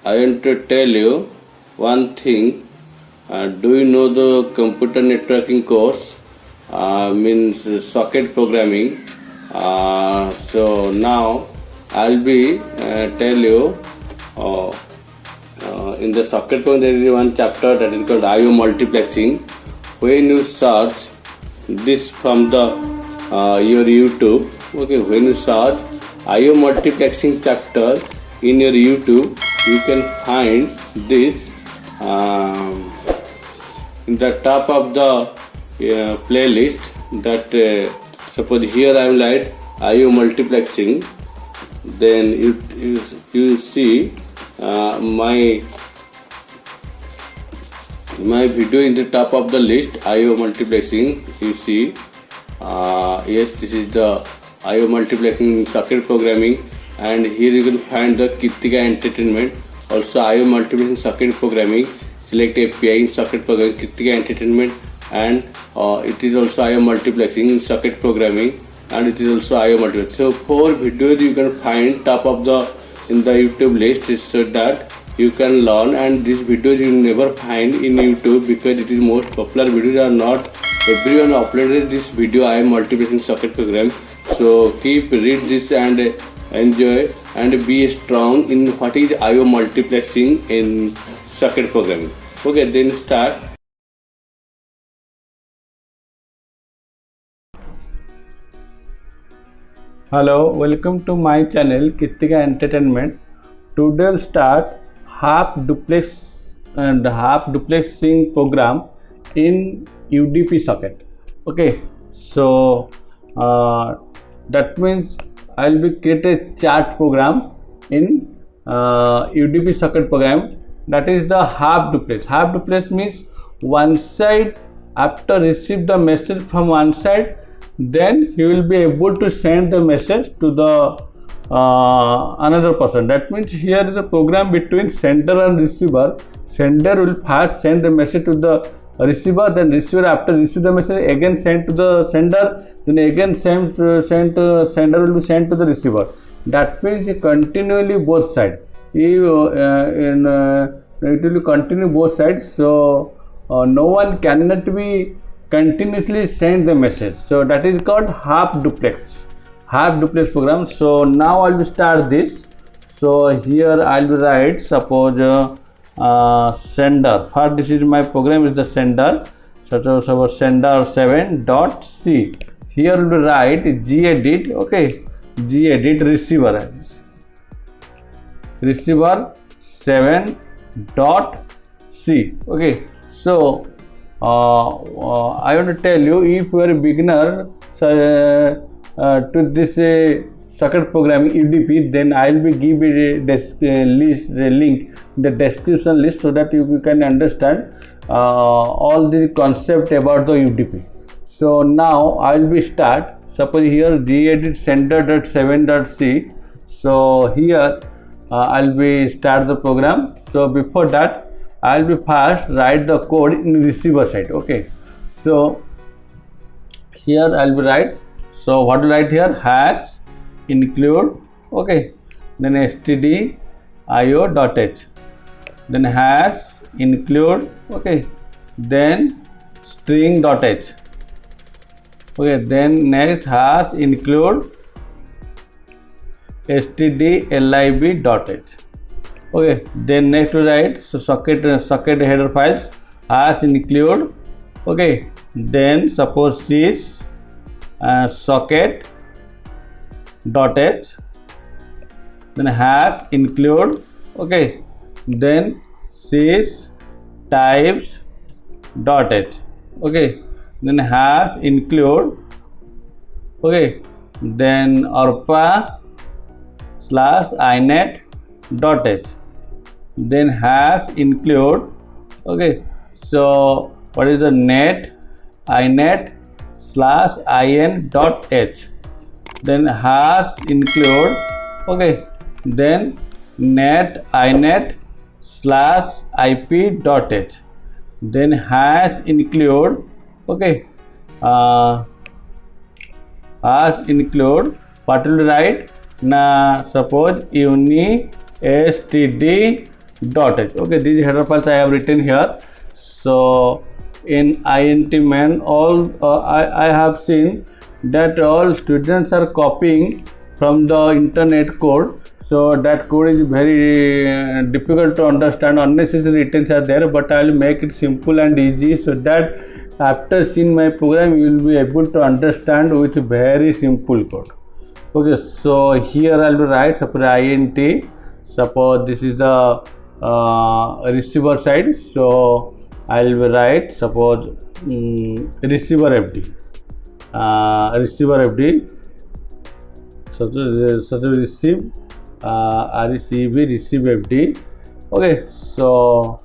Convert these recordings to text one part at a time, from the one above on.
I want to tell you one thing. Do you know the computer networking course? Means socket programming. So now I'll be tell you in the socket programming there is one chapter that is called IO multiplexing. When you search this from the your YouTube, okay, when you search IO multiplexing chapter in your YouTube, you can find this in the top of the playlist. That suppose here I am like IO multiplexing, then you see my video in the top of the list, IO multiplexing. You see, yes, this is the IO multiplexing socket programming, and here you can find the Kritika Entertainment, also IO multiplexing socket programming. Select API in socket programming, Kritika Entertainment, and it is also IO multiplexing in socket programming, and it is also IO multiplexing. So 4 videos you can find top of the in the YouTube list, so that you can learn. And these videos you never find in YouTube because it is most popular videos are not everyone uploaded this video IO multiplexing socket program. So keep read this and enjoy and be strong in what is IO multiplexing in socket programming. Okay, then start. Hello, welcome to my channel Kritika Entertainment. Today we'll start half duplex and half duplexing program in UDP socket. Okay, so that means I'll be create a chart program in UDP socket program, that is the half duplex. Half duplex means one side after receive the message from one side, then he will be able to send the message to the another person. That means here is a program between sender and receiver. Sender will first send the message to the receiver, then receiver after receive the message again send to the sender, then again send sender will be sent to the receiver. That means continually both sides. It will continue both sides. So no one cannot be continuously send the message. So that is called half duplex program. So now I will start this. So here I will write, suppose sender. First, this is my program is the sender. So suppose sender 7.c. Here we will write gedit. Okay, gedit receiver 7.c. Okay, so I want to tell you, if you are a beginner to this socket programming UDP, then I will be give a list, the link, the description list, so that you can understand all the concept about the UDP. So now I will be start. Suppose here gedit sender.7.c. So here I will be start the program. So before that, I will be first write the code in receiver side. Okay, so here I will be write. So what to write here? Hash include. Okay, then stdio.h, then hash include. Okay, then string.h. Okay, then next hash include stdlib.h. Okay, then next to write, so socket header files hash include. Okay, then suppose sys socket.h, then hash include. Okay, then sys types.h. Okay, then hash include. Okay, then arpa/inet.h, then hash include. Okay, so what is the net inet/in.h, then hash include. Okay, then net inet/ip.h, then hash include. Okay, hash include. What will write? Now suppose uni std .h. Okay, these header files I have written here. So in int main, all I have seen that all students are copying from the internet code. So that code is very difficult to understand. Unnecessary returns are there, but I will make it simple and easy so that after seeing my program you will be able to understand with very simple code. Okay, so here I will write suppose int. Suppose this is the receiver side, so I will write suppose receiver FD. Receiver FD. So receive receive FD. Okay, so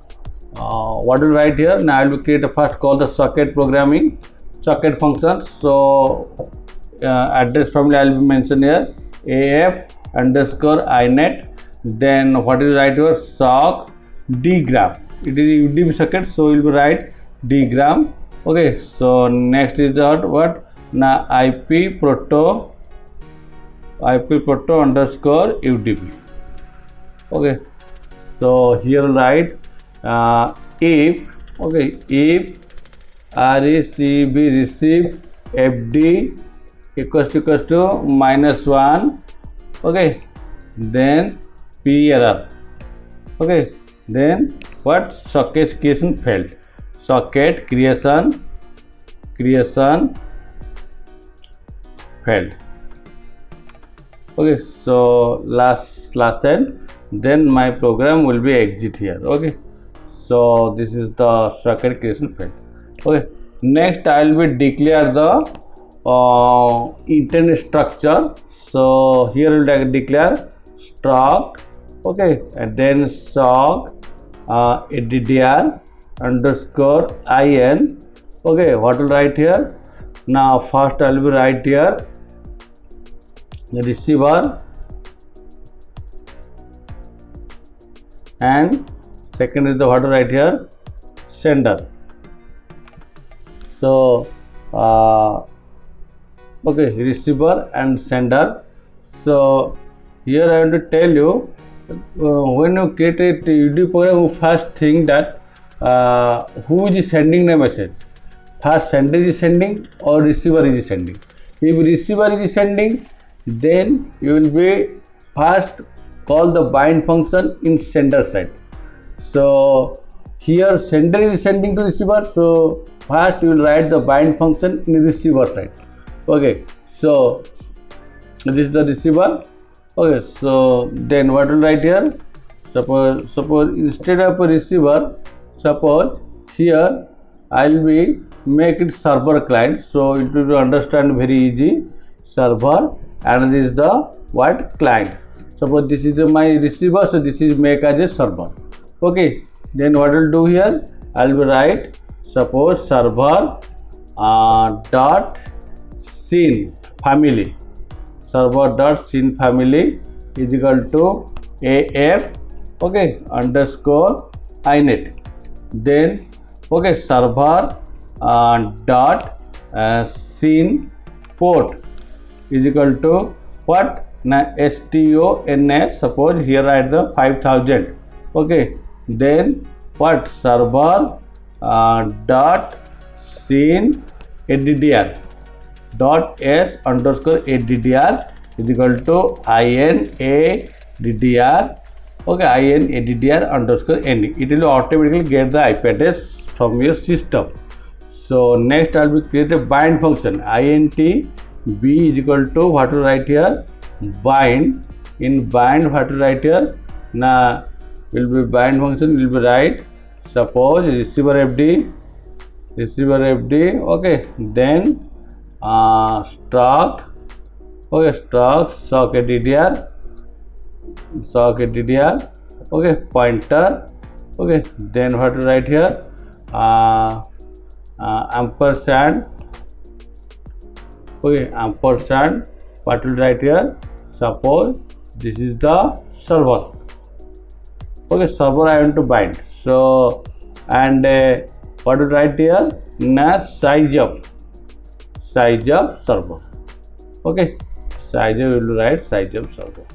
what will write here? Now I will create a first call the socket programming socket function. So address family I will mention here af underscore inet. Then what is write here? Sock dgram. It is UDP socket, so we will write dgram. Okay, so next is what? Now IP proto underscore UDP. Okay, so here write if if receive FD equals to -1. Okay, then P error. Okay, then what? Socket creation failed. Socket creation failed. Okay, so last end, then my program will be exit here. Okay, so this is the socket creation failed. Okay, next I will be declare the internet structure. So here we will declare struct. Okay, and then sock addr underscore in. Okay, what will write here? Now first I will be write here receiver and second is the what to write here sender. So okay, receiver and sender. So here I want to tell you when you create a UDP program, you first think that who is sending the message. First sender is sending or receiver is sending. If receiver is sending, then you will be first call the bind function in sender side. So here sender is sending to receiver, so first you will write the bind function in receiver side. Okay, so this is the receiver. Okay, so then what will write here? Suppose instead of a receiver, suppose here I will be make it server client, so it will be understand very easy. Server and this is the what client. Suppose this is my receiver, so this is make as a server. Okay, then what will do here? I will write suppose server dot scene family. Server dot scene family is equal to af. Okay, underscore inet. Then okay, server dot scene port is equal to what? Now STONS. Suppose here write the 5000. Okay, then what? Server dot scene addr dot s underscore addr is equal to inaddr. Okay, inaddr underscore ne. It will automatically get the IP address from your system. So next I will create a bind function. int b is equal to what to write here? Bind. In bind what to write here? Now will be bind function will be write suppose receiver fd. Okay, then struct. Okay, struct sock addr. Okay, pointer. Okay, then what to write here? Ampersand. Okay, ampersand. What will write here? Suppose this is the server. Okay, server I want to bind. So and what will write here? Na size of server. Okay, size of will write size of server.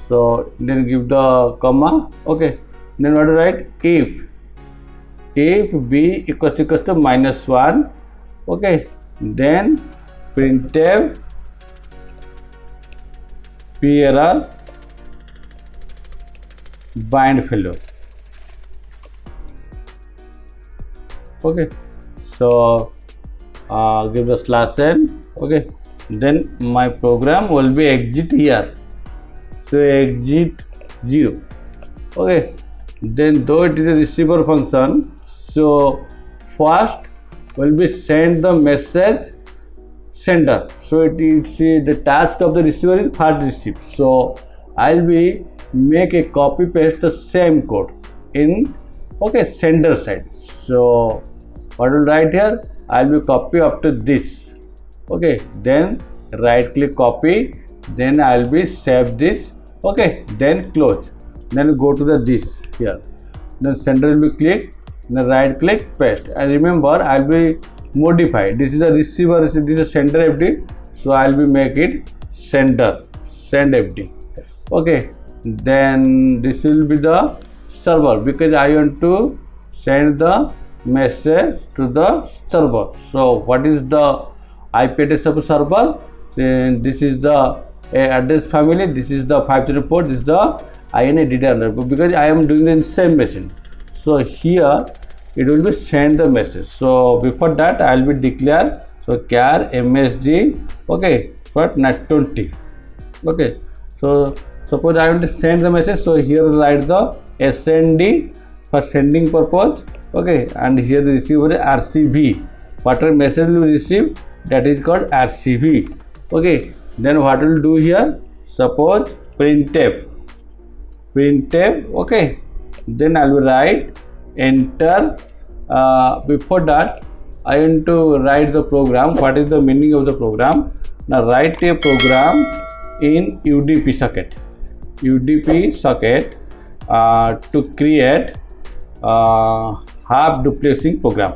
So then give the comma. Okay, then what to write? If b equals to -1, okay, then printf p error bind failure. Okay, so give the /n. Okay, then my program will be exit here. So exit 0. Okay, then though it is a receiver function, so first will be send the message sender. So it is the task of the receiver is first receive. So I'll be make a copy paste the same code in sender side. So what will write here? I'll be copy up to this. Okay, then right click copy, then I'll be save this. Okay, then close, then go to the this here, then sender will be click, then right click paste, and remember I'll be modify. This is a receiver, this is a sender FD, so I'll be make it send FD. Okay, then this will be the server because I want to send the message to the server. So what is the IP address of server? Then this is the address family, this is the 504, this is the INA DDR, because I am doing the same machine. So here it will be send the message. So before that I will be declare so char msg, okay, for net20. Okay, so suppose I want to send the message, so here write the snd for sending purpose. Okay, and here the receiver is RCV. Whatever message will receive, that is called RCV. Okay, then what will do here? Suppose printf. Okay, then I will write enter. Before that I want to write the program. What is the meaning of the program? Now write a program in UDP socket. To create half duplexing program.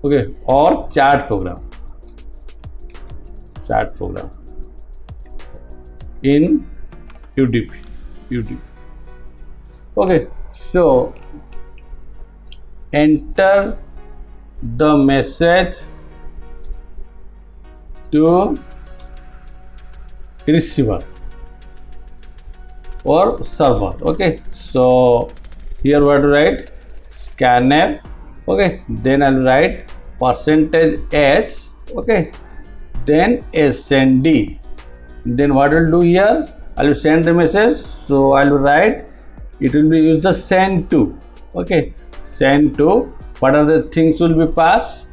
Okay, or chart program in UDP. Okay, so enter the message to receiver or server. Okay, so here what to write? Scanf. Okay, then I'll write %s. Okay, then snd. Then what will do here? I will send the message. So I will write, it will be use the send to. Okay, send to. What are the things will be passed?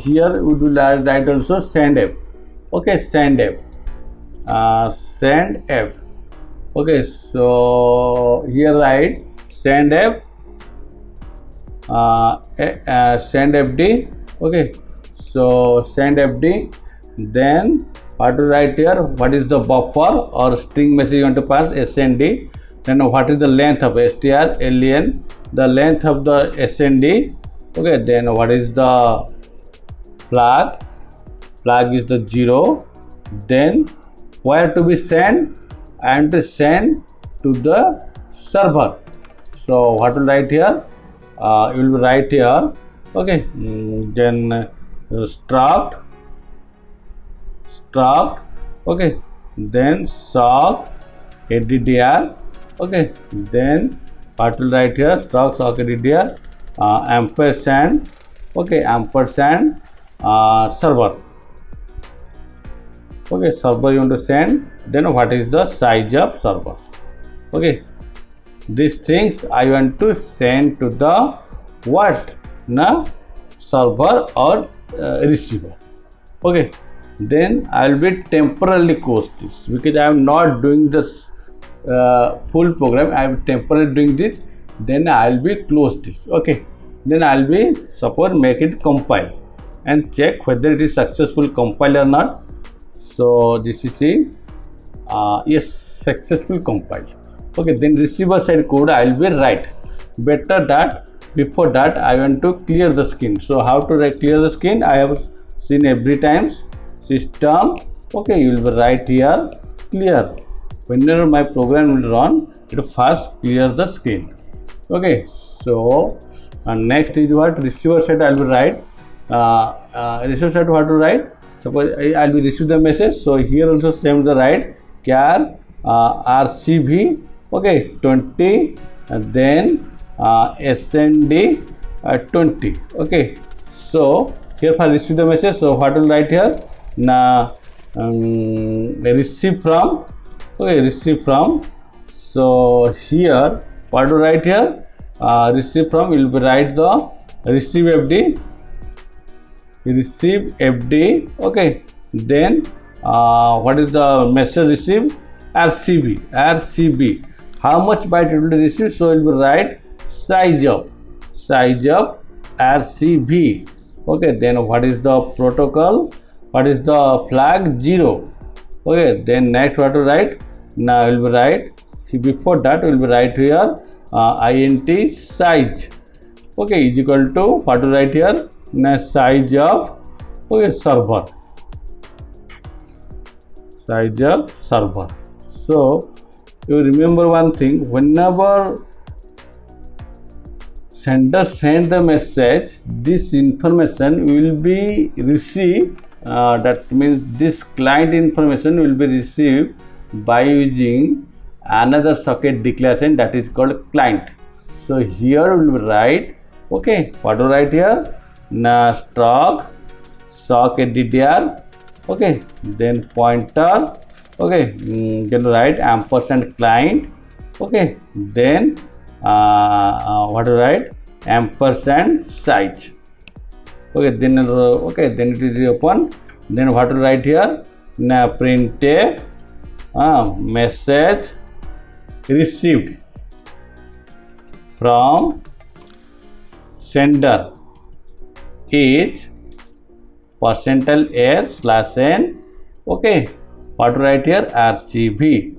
Here we will write also send f. Okay, send f. Okay, so here write send f. Send fd. Okay, so send fd. Then what to write here? What is the buffer or string message you want to pass? Snd. Then what is the length of strlen? The length of the snd. Okay, then what is the flag? Flag is the 0. Then where to be sent? And to send to the server. So what will write here? You will write here. Okay, then struct. Okay, then sock addr. Okay, then what will write here? Struct sock addr ampersand. Okay, ampersand server. Okay, server you want to send. Then what is the size of server? Okay, these things I want to send to the what? Now server or receiver. Okay, then I will be temporarily close this because I am not doing this full program. I am temporarily doing this. Then I will be close this. Okay, then I will be suppose make it compile and check whether it is successful compile or not. So this is a yes, successful compile. Okay, then receiver side code I will be write. Better that before that I want to clear the screen. So how to clear the screen? I have seen every times system. Okay, you will write here clear. Whenever my program will run, it will first clear the screen. Okay, so next is what receiver side I will write. Receiver side what to write? Suppose I will receive the message. So here also same the write char RCV. Okay, 20 and then SND 20. Okay, so here for receive the message. So what will write here? Now receive from. Okay, receive from. So here what to write here? Receive from will be write the receive FD. Receive FD. Okay, then what is the message received? RCB. How much byte it will receive? So it will write size of RCB. Okay, then what is the protocol? What is the flag? 0. Okay, then next what to write? Now we will write before that we will write here int size. Okay, is equal to what to write here? Now size of server. Size of server. So you remember one thing, whenever sender send the message, this information will be received. That means this client information will be received by using another socket declaration that is called client. So here we will write, okay, what to write here? Now struct socket DDR. Okay, then pointer. Okay, can write ampersand client. Okay, then what to write? Ampersand size. Okay, then then it is open. Then what to write here? Now printf message received from sender is %s/n. Okay, what to write here? RCB.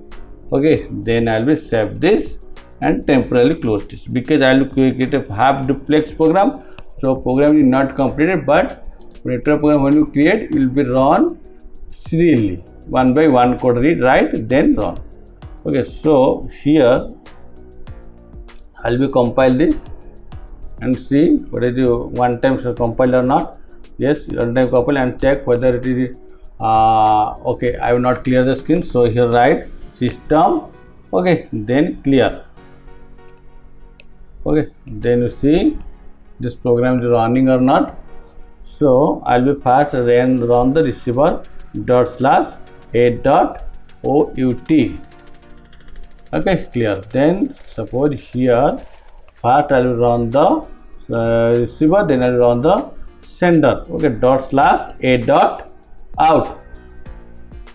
Okay, then I will save this and temporarily close this because I will create a half duplex program. So program is not completed, but later program when you create it will be run serially, one by one code read, write, then run. Okay, so here I will compile this and see what is the one time compile or not. Yes, one time compile and check whether it is okay. I will not clear the screen, so here write system. Okay, then clear. Okay, then you see this program is running or not. So I will first run the receiver ./a.out. Okay, clear. Then suppose here first I will run the receiver, then I will run the sender. Okay, ./a.out.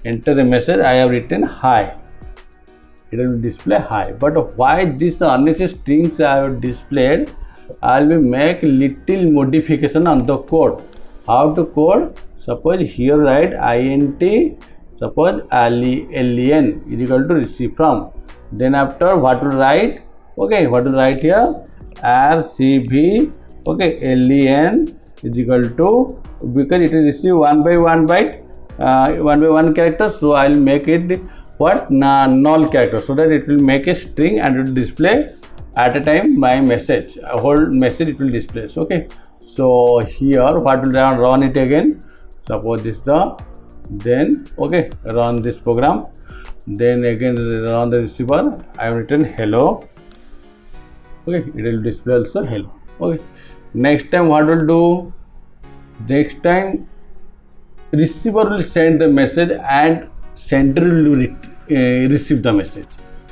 Enter the message. I have written hi. It will display hi. But why this unnecessary strings I have displayed? I will make little modification on the code. How to code? Suppose here write int. Suppose len is equal to receive from. Then after what to write? Okay, what to write here? RCB. Okay, len is equal to, because it is received one by one byte, one by one character. So I will make it what? Null character, so that it will make a string and it will display at a time my message. A whole message it will display. Okay. So here what will run it again? Suppose this the, then okay, run this program, then again run the receiver. I have written hello. Okay, it will display also hello. Okay, next time what will do? Next time receiver will send the message and sender will receive the message.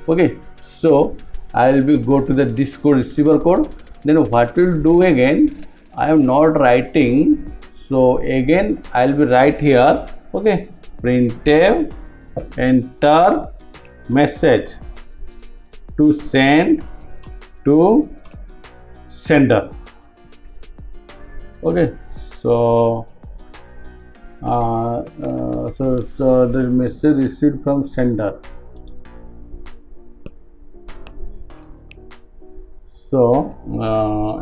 Okay, so I will be go to the this code, receiver code. Then what will do again? I am not writing, so again I will be write here. Okay, printf enter message to send to sender. Okay, so so the message received from sender. So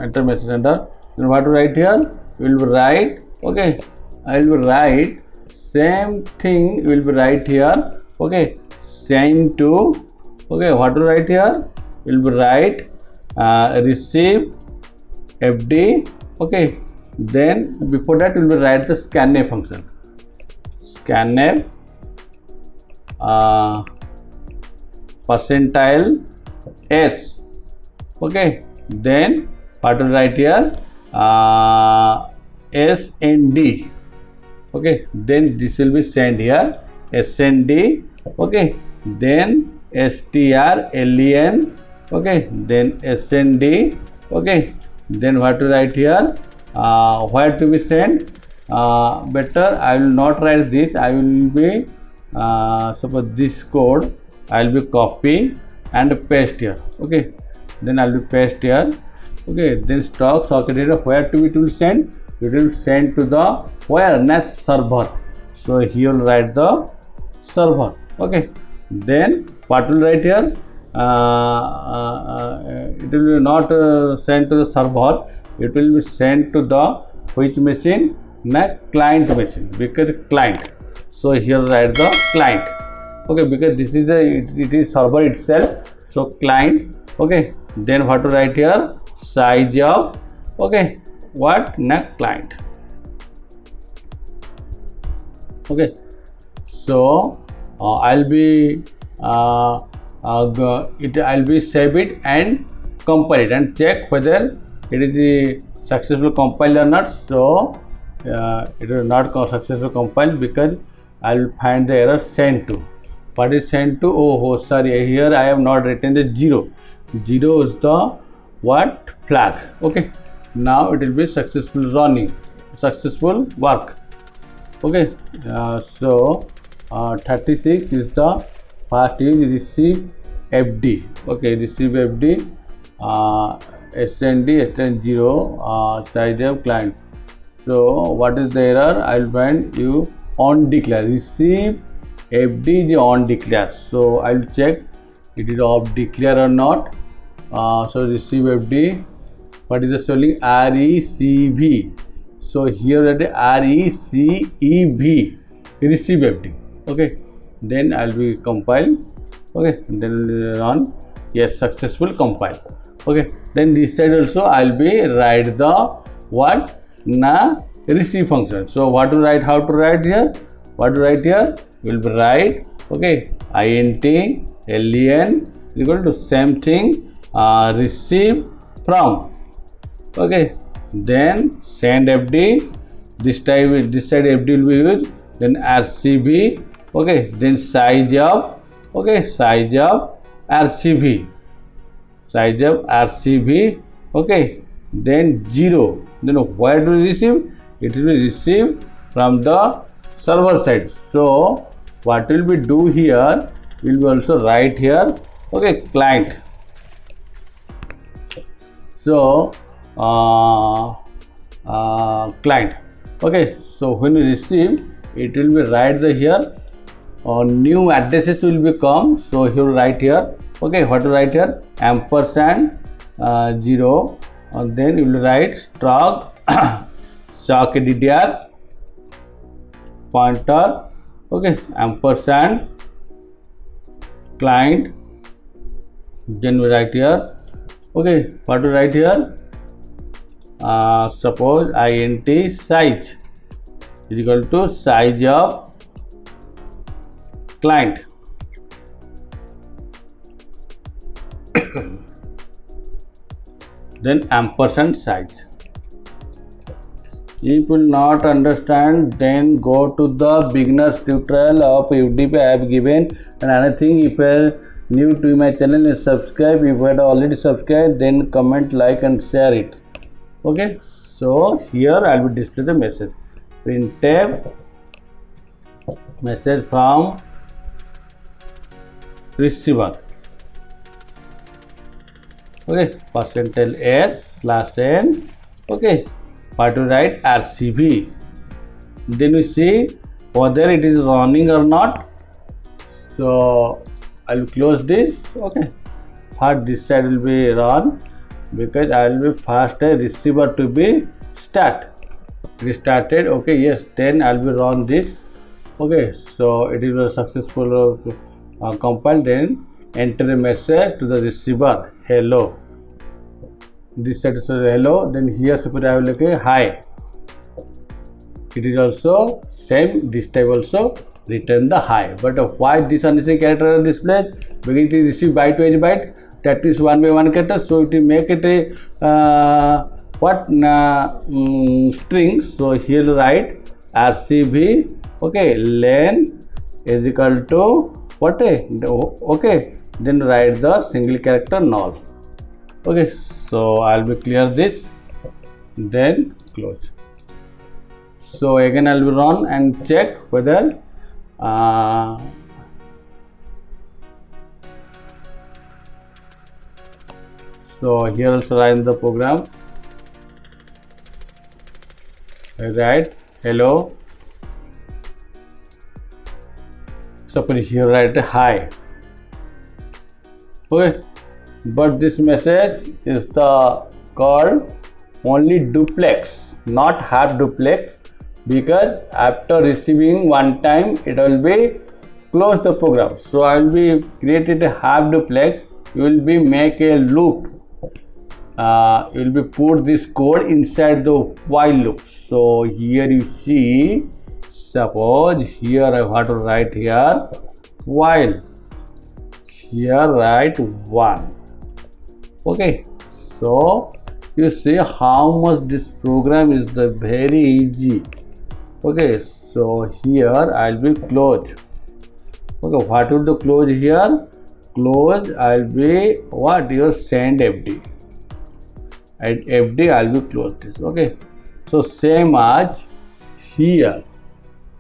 enter message sender. Then what to write here? We will write, okay, I will write same thing will be right here. Okay, send to. Okay, what to write here? Will be write receive FD. Okay, then before that we will write the scanf function. Scanf percentile s. Okay, then what to write here? SND. Okay, then this will be sent here SND. Okay, then STRLEN. Okay, then SND. Okay, then what to write here? Where to be sent? Better I will not write this. I will be suppose this code I will be copy and paste here. Okay, then I will be paste here. Okay, then stock socket data where to it will send? It will send to the where next server. So here will write the server. Okay, then what will write here? It will be not sent to the server. It will be sent to the which machine? Next client machine, because client. So here write the client. Okay, because this is it is server itself. So client. Okay, then what to write here? Size of. Okay, what? Next client. Okay, so I'll be I'll be save it and compile it and check whether it is the successful compiled or not. So it is not successful compiled because I will find the error sent to. What is sent to? Oh, sorry, here I have not written the 0. 0 is the what? Flag. Okay, now it will be successful running, successful work. Okay, so 36 is the first is receive FD. Okay, receive FD, SND, SN0, size of client. So what is the error? I will find you on declare. Receive FD is on declare. So I will check it is off declare or not. So receive FD. What is the spelling? RECV. So here that RECEV, receive FD. Okay, then I'll be compile. Okay, then run. Yes, successful compile. Okay, then this side also I'll be write the what? Receive function. So what to write? How to write here? What to write here? Will be write. Okay, int len equal to same thing. Receive from. Okay, then send FD. This side FD will be used. Then RCV. Okay, then size of. Okay, size of RCV. Size of RCV. Okay, then 0. Then where to receive? It will be received from the server side. So what will we do here? We will also write here. Okay, client. So client. Okay, so when we receive, it will be write the here. New addresses will become. So here write here. Okay, what to write here? Ampersand 0. And then you will write struct DDR pointer. Okay, ampersand client. Then we write here. Okay, what to write here? Suppose int size is equal to size of client. Then ampersand size. If you will not understand, then go to the beginners tutorial of UDP I have given. And another thing, if you are new to my channel, is subscribe. If you had already subscribed, then comment, like and share it. Okay, so here I will display the message. Printf message from receiver. Okay, percentile s/n. Okay, what to write? RCV. Then we see whether it is running or not. So I will close this. Okay, first this side will be run because I will be first a receiver to be start. restarted. Okay, yes, then I'll be run this. Okay, so it is a successful compile. Then enter a message to the receiver, hello. This side is hello. Then here suppose I will look at hi. It is also same. This type also return the hi. But why this unnecessary character are displayed? Because it is received byte to byte. That is one by one character. So it will make it a string. So here write RCV. Okay, len is equal to what? Okay, then write the single character null. Okay, so I'll be clear this. Then close. So again I'll be run and check whether so here also run the program. I write hello. Suppose here write hi. Okay, but this message is the called only duplex, not half duplex, because after receiving one time it will be close the program. So I will be created a half duplex. You will be make a loop. You will be put this code inside the while loop. So here you see, suppose here I have to write here while. Here write 1. Okay, so you see how much this program is the very easy. Okay, so here I'll be close. Okay, what will the close here? Close I'll be what? Your send FD. At FD I'll be close this. Okay, so same as here.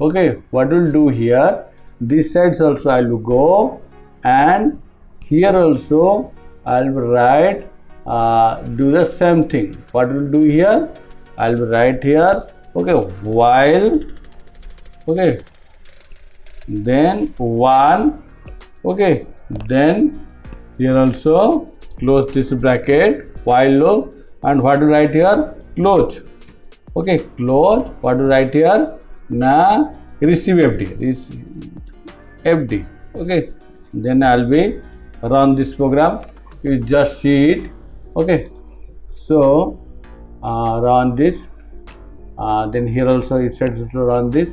Okay, what will do here? This side also I will go, and here also I will write do the same thing. What will do here? I will write here. Okay, while. Okay, then 1. Okay, then here also close this bracket while loop, and what to write here? Close. Okay, close. What to write here? Now receive FD. FD. Okay, then I'll be run this program. You just see it. Okay, so run this. Then here also it says to run this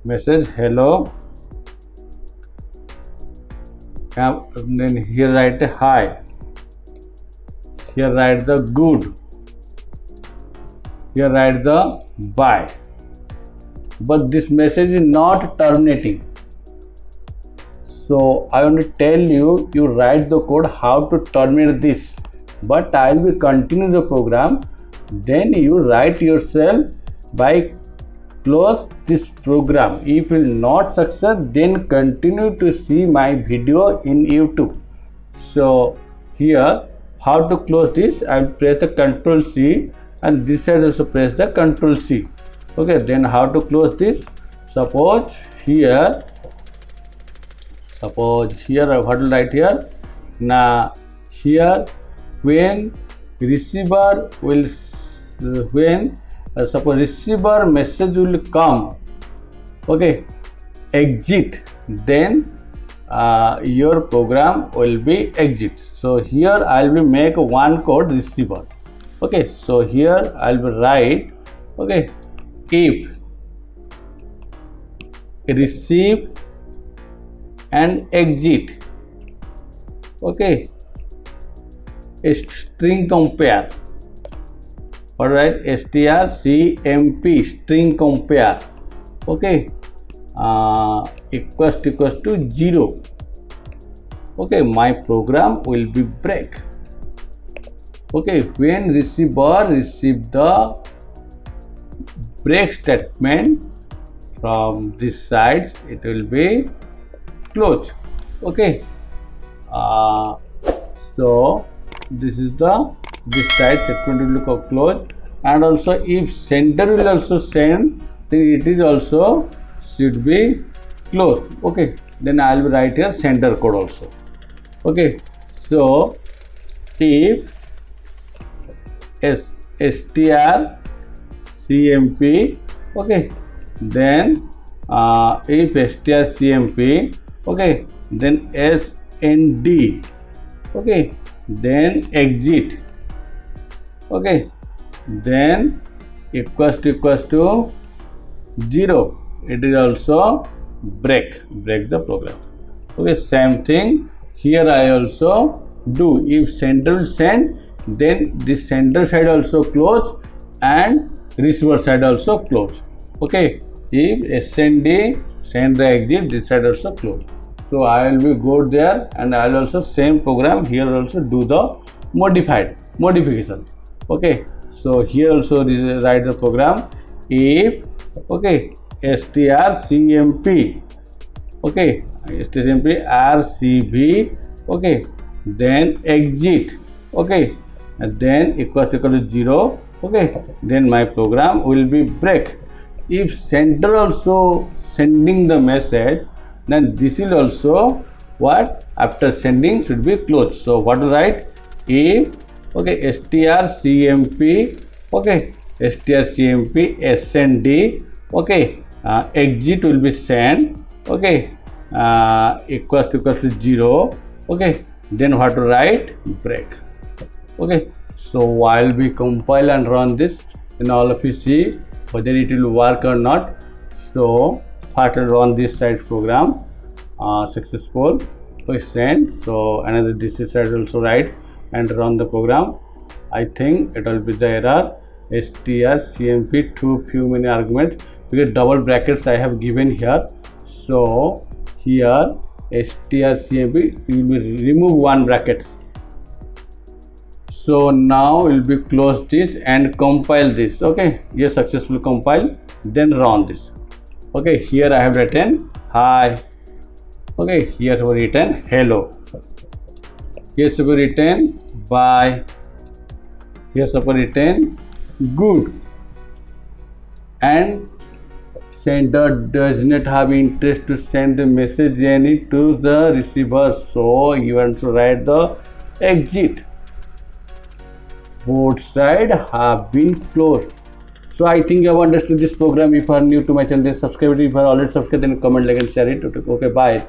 message hello. And then here write a hi. Here write the good. Here write the bye. But this message is not terminating. So I want to tell you, you write the code how to terminate this. But I will be continue the program. Then you write yourself by close this program. If will not success, then continue to see my video in YouTube. So here how to close this? I will press the Ctrl C, and this side also press the Ctrl C. Okay, then how to close this? Suppose here what will write here? Now here when receiver will suppose receiver message will come, okay, exit, then your program will be exit. So here I will make one code receiver. Okay, so here I will write, okay, if receive and exit, okay, a string compare. Alright, strcmp string compare, okay, equals to 0. Okay, my program will be break. Okay, when receiver receive the break statement from this side, it will be close. Okay, so this is the this side statement will be closed, and also if sender will also send, then it is also should be closed. Okay, then I will write here sender code also. Okay, so if str CMP, okay, then if strcmp, okay, then snd, okay, then exit, okay, then equals to 0, it is also break the program. Okay, same thing here I also do. If sender will send, then the sender side also close and receiver side also close. Okay, if snd send the exit, this side also close. So I will be go there and I will also same program here also do the modification. Okay, so here also write the program if, okay, strcmp, okay, strcmp rcv, okay, then exit, okay, and then equals to 0, okay, then my program will be break. If sender also sending the message, then this is also what after sending should be closed. So what to write? If, okay, strcmp, okay, strcmp snd, okay, exit will be send, okay, equals to 0, okay, then what to write? Break. Okay, so while we compile and run this, then all of you see whether it will work or not. So first I'll run this side program, successful, so send. So another this side also write and run the program. I think it will be the error strcmp too few many arguments, because double brackets I have given here. So here strcmp will be remove one bracket. So now we'll be close this and compile this. Okay, yes, successfully compile, then run this. Okay, here I have written hi, okay, here I have written hello, here I have written bye, here I have written good, and sender does not have interest to send the message any to the receiver, so you want to write the exit. Both sides have been closed. So I think you have understood this program. If you are new to my channel, then subscribe. If you are already subscribed, then comment, like and share it. Okay, bye.